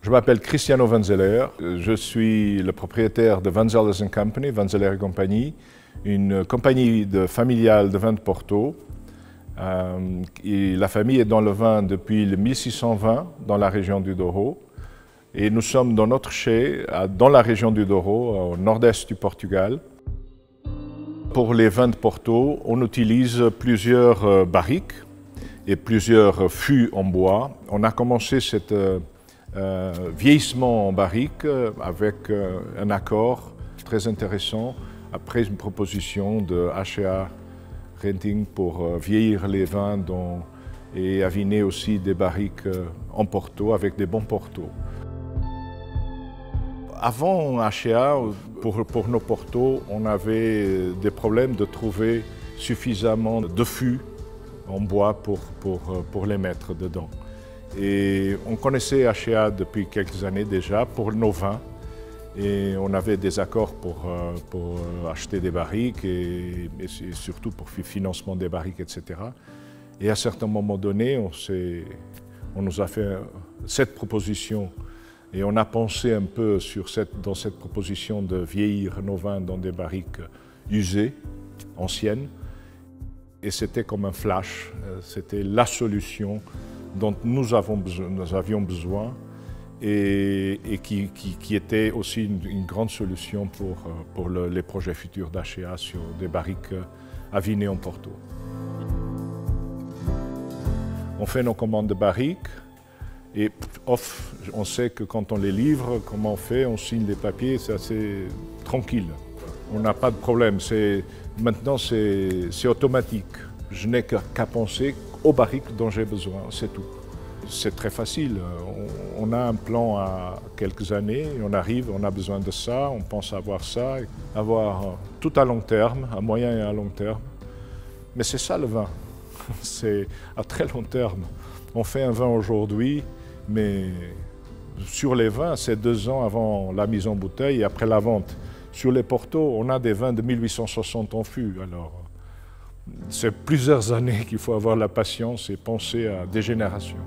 Je m'appelle Cristiano Vanzeller, je suis le propriétaire de Vanzellers & Company, Vanzeller & Compagnie, une compagnie familiale de vin de Porto. Et la famille est dans le vin depuis le 1620 dans la région du Douro. Et nous sommes dans notre chai dans la région du Douro, au nord-est du Portugal. Pour les vins de Porto, on utilise plusieurs barriques et plusieurs fûts en bois. On a commencé cet vieillissement en barrique avec un accord très intéressant après une proposition de H&A Renting pour vieillir les vins et aviner aussi des barriques en Porto avec des bons Portos. Avant H&A, pour nos Portos, on avait des problèmes de trouver suffisamment de fûts en bois pour les mettre dedans. Et on connaissait H&A depuis quelques années déjà pour nos vins. Et on avait des accords pour acheter des barriques et surtout pour le financement des barriques, etc. Et à un certain moment donné, on nous a fait cette proposition et on a pensé un peu dans cette proposition de vieillir nos vins dans des barriques usées, anciennes. Et c'était comme un flash, c'était la solution dont nous avions besoin. Et qui était aussi une grande solution pour les projets futurs d'H&A sur des barriques avinées en Porto. On fait nos commandes de barriques et on sait que quand on les livre, comment on fait, on signe les papiers, c'est assez tranquille. On n'a pas de problème, maintenant c'est automatique. Je n'ai qu'à penser aux barriques dont j'ai besoin, c'est tout. C'est très facile. On a un plan à quelques années, on arrive, on a besoin de ça, on pense avoir ça, avoir tout à long terme, à moyen et à long terme. Mais c'est ça le vin, c'est à très long terme. On fait un vin aujourd'hui, mais sur les vins, c'est 2 ans avant la mise en bouteille et après la vente. Sur les Portos, on a des vins de 1860 en fût. Alors, c'est plusieurs années qu'il faut avoir la patience et penser à des générations.